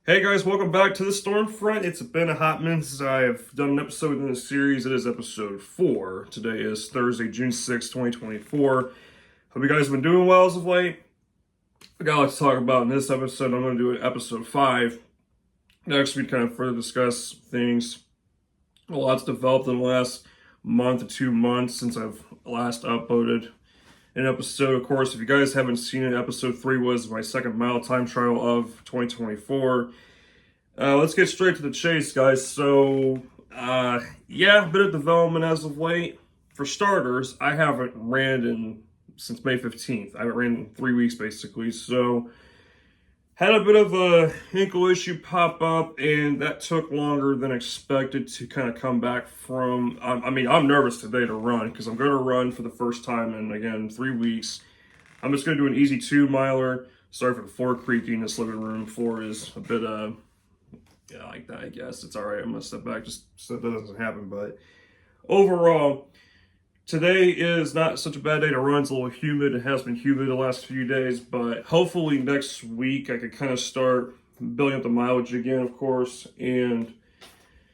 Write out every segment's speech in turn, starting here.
Hey guys, welcome back to the Storm Front. It's been a hot minute since I have done an episode in this series. It is episode 4. Today is Thursday, June 6th, 2024. Hope you guys have been doing well as of late. I got a lot to talk about in this episode. I'm going to do episode 5. Next week, kind of further discuss things. A lot's developed in the last month to 2 months since I've last uploaded an episode. Of course, if you guys haven't seen it, episode 3 was my second mile time trial of 2024. Let's get straight to the chase, guys. So, yeah, a bit of development as of late. For starters, I haven't ran since May 15th. I haven't ran in 3 weeks, basically. So, had a bit of a ankle issue pop up, and that took longer than expected to kind of come back from. I'm nervous today to run because I'm going to run for the first time in, again, 3 weeks. I'm just going to do an easy 2-miler. Sorry for the floor creaking. This living room floor is a bit, like that, I guess. It's all right. I'm going to step back just so that doesn't happen. But overall, today is not such a bad day to run. It's a little humid. It has been humid the last few days, but hopefully next week I could kind of start building up the mileage again, of course, and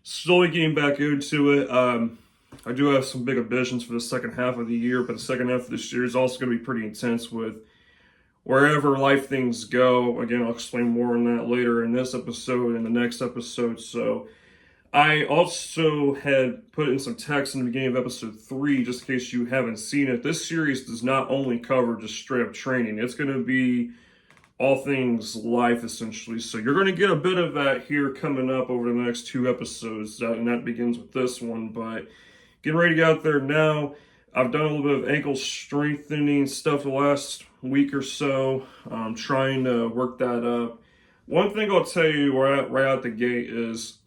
slowly getting back into it. I do have some big ambitions for the second half of the year, but the second half of this year is also going to be pretty intense with wherever life things go. Again, I'll explain more on that later in this episode and the next episode. So I also had put in some text in the beginning of episode 3, just in case you haven't seen it. This series does not only cover just straight up training. It's going to be all things life, essentially. So you're going to get a bit of that here coming up over the next 2 episodes, and that begins with this one. But getting ready to get out there now. I've done a little bit of ankle strengthening stuff the last week or so. I'm trying to work that up. One thing I'll tell you right out the gate is,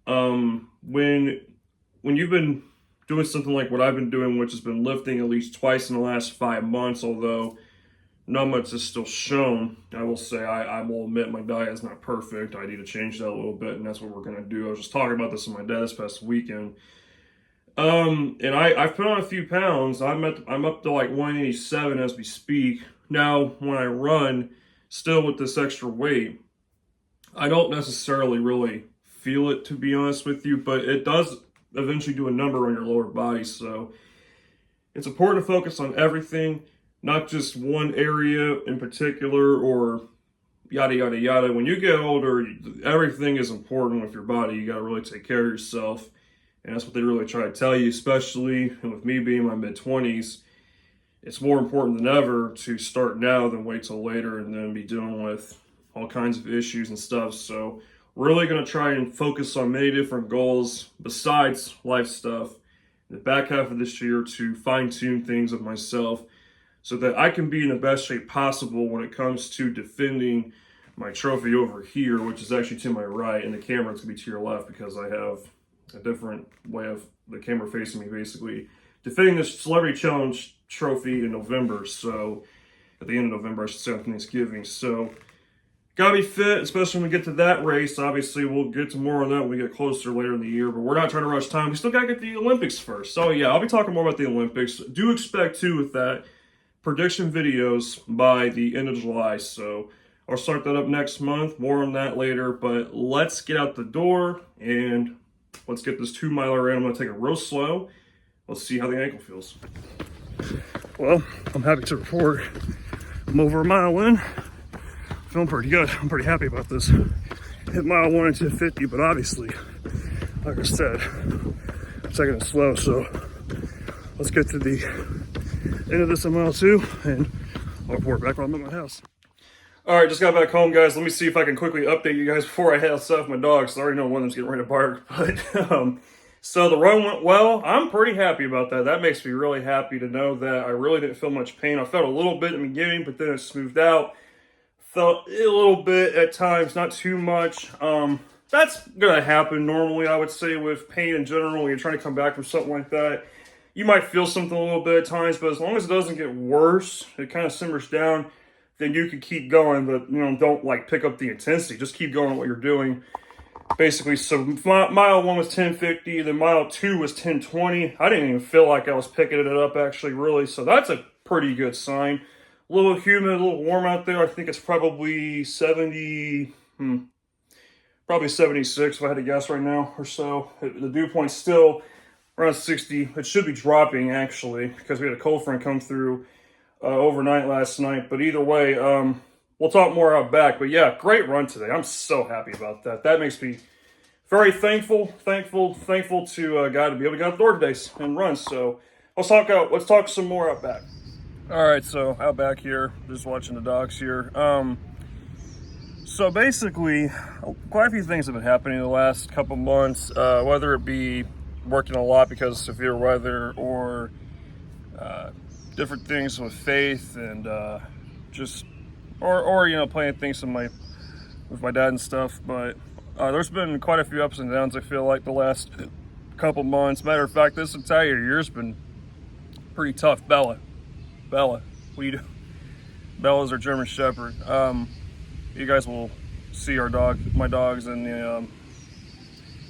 when you've been doing something like what I've been doing, which has been lifting at least twice in the last 5 months, although not much is still shown, I will say I will admit my diet is not perfect. I need to change that a little bit, and that's what we're going to do. I was just talking about this with my dad this past weekend. And I've put on a few pounds. I'm up to like 187 as we speak. Now, when I run, still with this extra weight, I don't necessarily really feel it, to be honest with you, but it does eventually do a number on your lower body. So it's important to focus on everything, not just one area in particular or yada, yada, yada. When you get older, everything is important with your body. You got to really take care of yourself. And that's what they really try to tell you, especially with me being in my mid-20s. It's more important than ever to start now than wait till later and then be dealing with all kinds of issues and stuff. So really going to try and focus on many different goals besides life stuff in the back half of this year to fine-tune things of myself so that I can be in the best shape possible when it comes to defending my trophy over here, which is actually to my right, and the camera is going to be to your left because I have a different way of the camera facing me, basically defending this Celebrity Challenge trophy in November. So at the end of November, I should say, on Thanksgiving. So gotta be fit, especially when we get to that race. Obviously, we'll get to more on that when we get closer later in the year, but we're not trying to rush time. We still gotta get the Olympics first. So yeah, I'll be talking more about the Olympics. Do expect too with that prediction videos by the end of July. So I'll start that up next month. More on that later, but let's get out the door and let's get this 2-miler in. I'm going to take it real slow. Let's see how the ankle feels. Well, I'm happy to report I'm over a mile in. Feeling pretty good. I'm pretty happy about this. Hit mile 1 at 250, but obviously, like I said, I'm taking it slow. So let's get to the end of this on mile 2, and I'll report back when I'm at my house. All right, just got back home, guys. Let me see if I can quickly update you guys before I head outside with my dogs. I already know one of them's getting ready to bark. But so the run went well. I'm pretty happy about that. That makes me really happy to know that I really didn't feel much pain. I felt a little bit in the beginning, but then it smoothed out. Felt a little bit at times, not too much. That's gonna happen normally, I would say, with pain in general. When you're trying to come back from something like that, you might feel something a little bit at times, but as long as it doesn't get worse, it kind of simmers down, then you can keep going, but don't like pick up the intensity. Just keep going what you're doing. Basically, so mile 1 was 10:50, then mile 2 was 10:20. I didn't even feel like I was picking it up, actually, really. So that's a pretty good sign. A little humid, a little warm out there. I think it's probably 70, probably 76 if I had to guess right now or so. The dew point's still around 60. It should be dropping actually because we had a cold front come through overnight last night. But either way, we'll talk more out back. But yeah, great run today. I'm so happy about that. That makes me very thankful to God to be able to get out the door today and run. So let's talk some more out back. All right, so out back here, just watching the dogs here. So basically, quite a few things have been happening in the last couple months, whether it be working a lot because of severe weather or different things with faith and or you know, playing things with my dad and stuff. But there's been quite a few ups and downs, I feel like, the last couple months. Matter of fact, this entire year's been pretty tough. Bella, what do you do? Bella's our German Shepherd. You guys will see my dogs in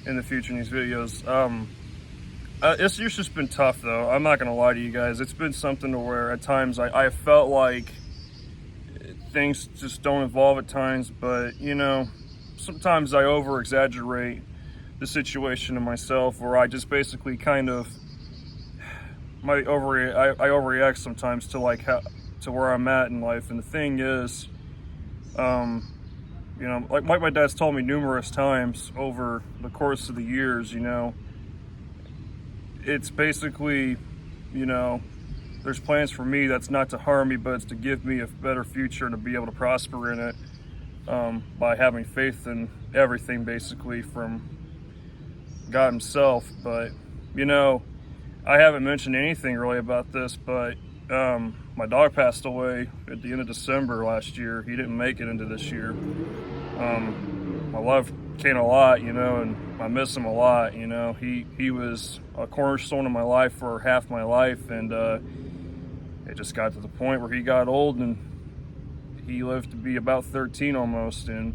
the future in these videos. It's just been tough though. I'm not gonna lie to you guys. It's been something to where at times I felt like things just don't evolve at times, but you know, sometimes I over exaggerate the situation to myself, where I just basically kind of I overreact sometimes to where I'm at in life. And the thing is, you know, like my dad's told me numerous times over the course of the years, you know, it's basically, you know, there's plans for me that's not to harm me, but it's to give me a better future and to be able to prosper in it, by having faith in everything, basically, from God himself. But, you know, I haven't mentioned anything really about this, but my dog passed away at the end of December last year. He didn't make it into this year. I love Kane a lot, you know, and I miss him a lot, you know. He was a cornerstone in my life for half my life, and it just got to the point where he got old, and he lived to be about 13 almost, and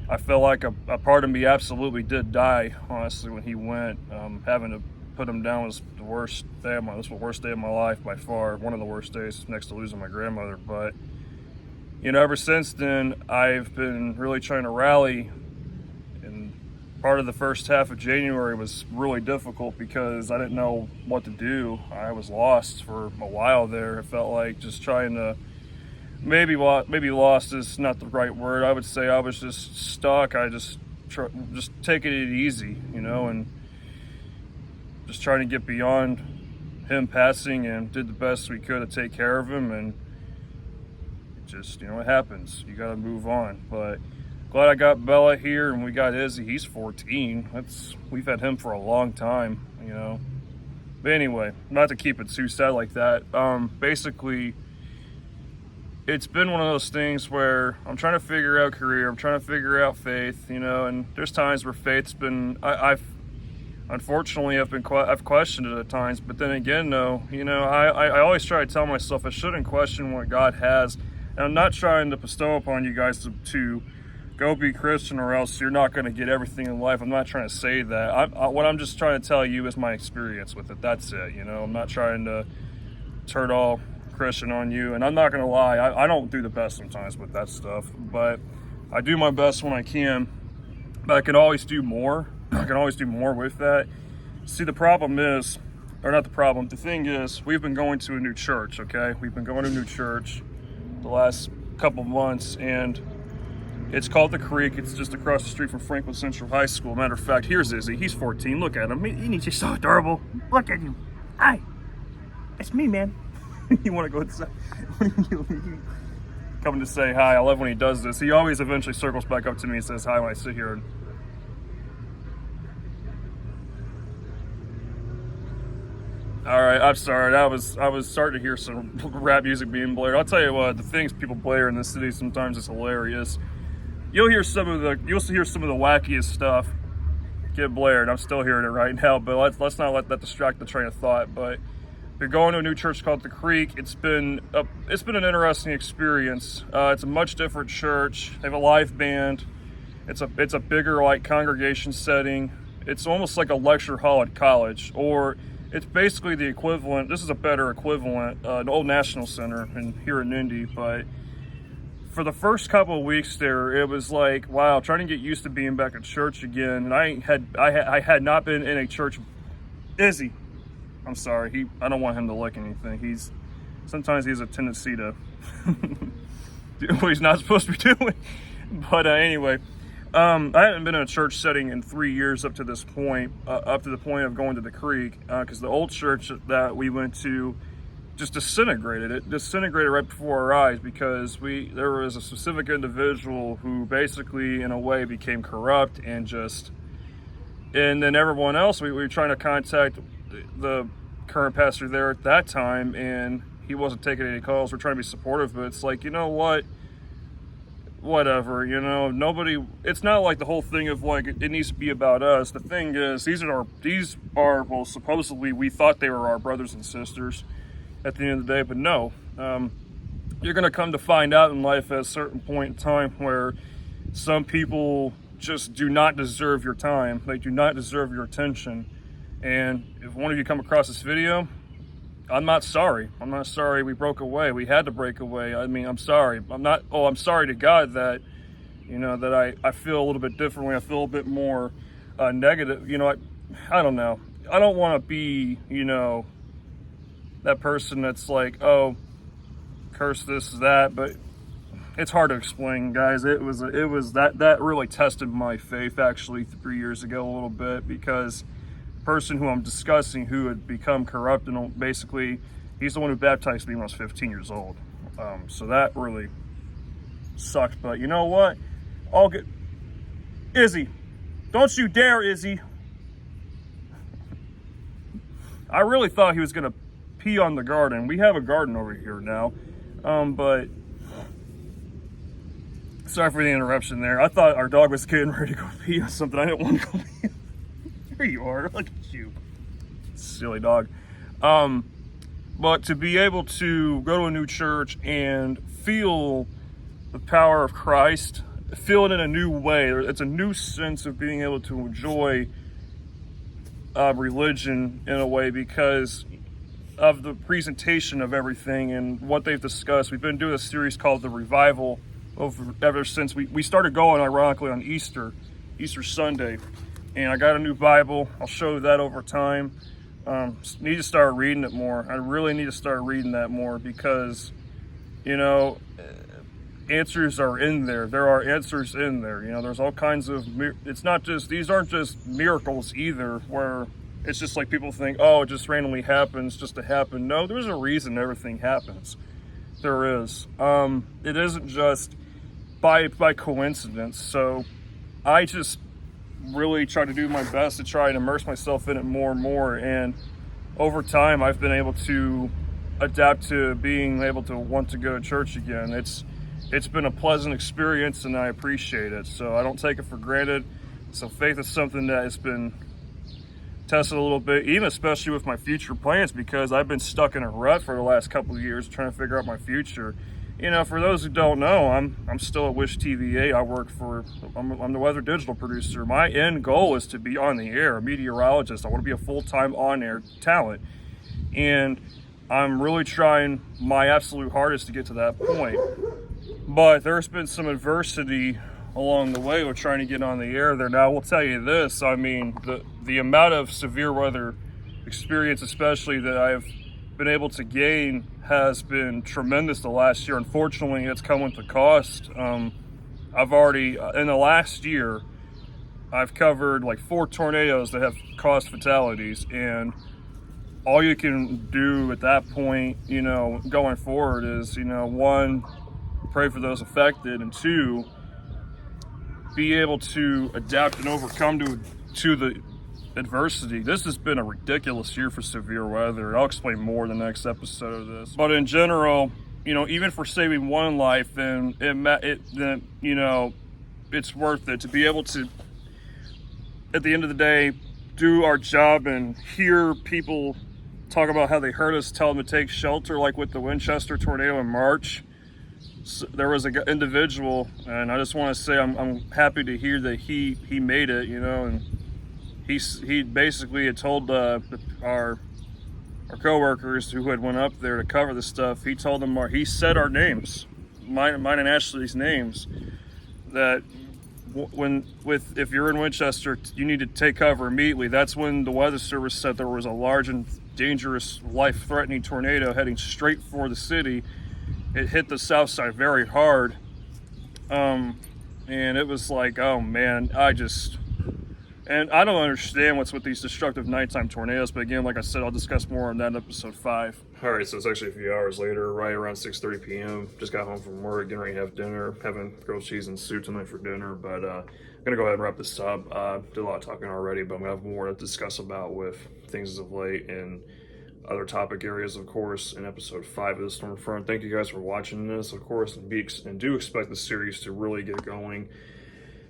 I felt like a part of me absolutely did die, honestly, when he went. Having to put him down was the worst day of my life by far. One of the worst days, next to losing my grandmother. But you know, ever since then, I've been really trying to rally. And part of the first half of January was really difficult because I didn't know what to do. I was lost for a while there. It felt like just trying to, maybe lost is not the right word. I would say I was just stuck. I just taking it easy, you know, and just trying to get beyond him passing, and did the best we could to take care of him. And just, you know, it happens. You got to move on. But glad I got Bella here, and we got Izzy. He's 14. We've had him for a long time, you know. But anyway, not to keep it too sad like that. Basically, it's been one of those things where I'm trying to figure out career. I'm trying to figure out faith, you know. And there's times where faith's been, Unfortunately, I've questioned it at times, but then again, though, you know, I always try to tell myself I shouldn't question what God has. And I'm not trying to bestow upon you guys to go be Christian or else you're not going to get everything in life. I'm not trying to say that. What I'm just trying to tell you is my experience with it. That's it, you know. I'm not trying to turn all Christian on you. And I'm not going to lie, I don't do the best sometimes with that stuff, but I do my best when I can. But I can always do more. I can always do more with that. See, the problem is, or not the problem, the thing is, we've been going to a new church, okay? We've been going to a new church the last couple months, and it's called The Creek. It's just across the street from Franklin Central High School. Matter of fact, here's Izzy. He's 14. Look at him. He's just so adorable. Look at him. Hi. It's me, man. You want to go inside? Coming to say hi. I love when he does this. He always eventually circles back up to me and says hi when I sit here. All right, I'm sorry. I was starting to hear some rap music being blared. I'll tell you what, the things people blare in this city sometimes is hilarious. You'll hear some of the wackiest stuff get blared. I'm still hearing it right now, but let's not let that distract the train of thought. But you're going to a new church called The Creek. It's been an interesting experience. It's a much different church. They have a live band. It's a bigger like congregation setting. It's almost like a lecture hall at college, or it's basically the equivalent. This is a better equivalent, an old National Center here in Indy. But for the first couple of weeks there, it was like, wow, trying to get used to being back at church again. And I had not been in a church. Izzy, I'm sorry. I don't want him to lick anything. Sometimes he has a tendency to do what he's not supposed to be doing. But anyway, I haven't been in a church setting in 3 years up to this point, up to the point of going to the creek, because the old church that we went to just disintegrated. It disintegrated right before our eyes because there was a specific individual who basically, in a way, became corrupt and then everyone else, we were trying to contact the current pastor there at that time, and he wasn't taking any calls. We're trying to be supportive, but it's like, you know what? Whatever, nobody, it's not like the whole thing of like, it needs to be about us. The thing is, these are, well, supposedly we thought they were our brothers and sisters at the end of the day, but no. You're going to come to find out in life at a certain point in time where some people just do not deserve your time. They do not deserve your attention. And if one of you come across this video, I'm not sorry. I'm not sorry we broke away. We had to break away. I mean, I'm sorry. I'm sorry to God that, that I feel a little bit differently. I feel a bit more negative. I don't know. I don't want to be, that person that's like, oh, curse this, that, but it's hard to explain, guys. It was that really tested my faith actually 3 years ago a little bit, because the person who I'm discussing, who had become corrupt, and basically he's the one who baptized me when I was 15 years old. So that really sucked. But you know what? All good. Izzy, don't you dare, Izzy. I really thought he was gonna pee on the garden. We have a garden over here now, but sorry for the interruption there. I thought our dog was getting ready to go pee on something. I didn't want to go pee. There you are. Look at you, silly dog. But to be able to go to a new church and feel the power of Christ, feel it in a new way. It's a new sense of being able to enjoy religion in a way, because of the presentation of everything and what they've discussed. We've been doing a series called The Revival ever since we started going, ironically, on Easter Sunday. And I got a new Bible. I'll show you that over time. Need to start reading it more. I really need to start reading that more, because, answers are in there. There are answers in there. There's all kinds of, these aren't just miracles either, where it's just like people think, oh, it just randomly happens just to happen. No, there's a reason everything happens. There is. It isn't just by coincidence. So I just really try to do my best to try and immerse myself in it more and more. And over time, I've been able to adapt to being able to want to go to church again. It's been a pleasant experience, and I appreciate it. So I don't take it for granted. So faith is something that has been tested a little bit, even especially with my future plans, because I've been stuck in a rut for the last couple of years trying to figure out my future. For those who don't know, I'm still at Wish TVA. I'm the weather digital producer. My end goal is to be on the air, a meteorologist. I want to be a full-time on-air talent. And I'm really trying my absolute hardest to get to that point. But there's been some adversity along the way with trying to get on the air there. Now, I will tell you this. I mean, the amount of severe weather experience, especially that I've been able to gain, has been tremendous the last year. Unfortunately, it's come with the cost. I've already, in the last year, I've covered like 4 tornadoes that have caused fatalities, and all you can do at that point, going forward is, 1, pray for those affected, and 2, be able to adapt and overcome to the adversity. This has been a ridiculous year for severe weather. I'll explain more in the next episode of this. But in general, even for saving one life, then it's worth it to be able to, at the end of the day, do our job and hear people talk about how they hurt us, tell them to take shelter, like with the Winchester tornado in March. So there was an individual, and I just want to say I'm happy to hear that he made it, and he basically had told our coworkers who had went up there to cover the stuff. He told them he said our names mine and Ashley's names, that if you're in Winchester, you need to take cover immediately. That's when the Weather Service said there was a large and dangerous, life-threatening tornado heading straight for the city. It hit the south side very hard, and it was like, oh man, and I don't understand what's with these destructive nighttime tornadoes, but again, like I said, I'll discuss more on that in episode 5. All right, so it's actually a few hours later, right around 6:30 p.m. Just got home from work, getting ready to have dinner, having grilled cheese and soup tonight for dinner, but I'm gonna go ahead and wrap this up. Did a lot of talking already, but I'm gonna have more to discuss about with things as of late and other topic areas, of course, in episode 5 of the Stormfront. Thank you guys for watching this, of course, and do expect the series to really get going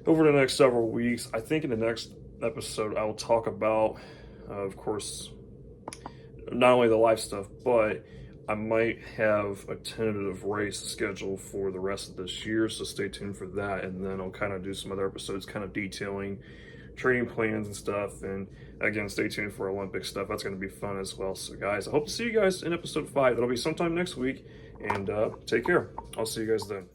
over the next several weeks. I think in the next episode I will talk about, of course, not only the live stuff, but I might have a tentative race scheduled for the rest of this year, so stay tuned for that. And then I'll kind of do some other episodes kind of detailing training plans and stuff. And again, stay tuned for Olympic stuff. That's going to be fun as well. So guys, I hope to see you guys in episode 5. That'll be sometime next week, and take care. I'll see you guys then.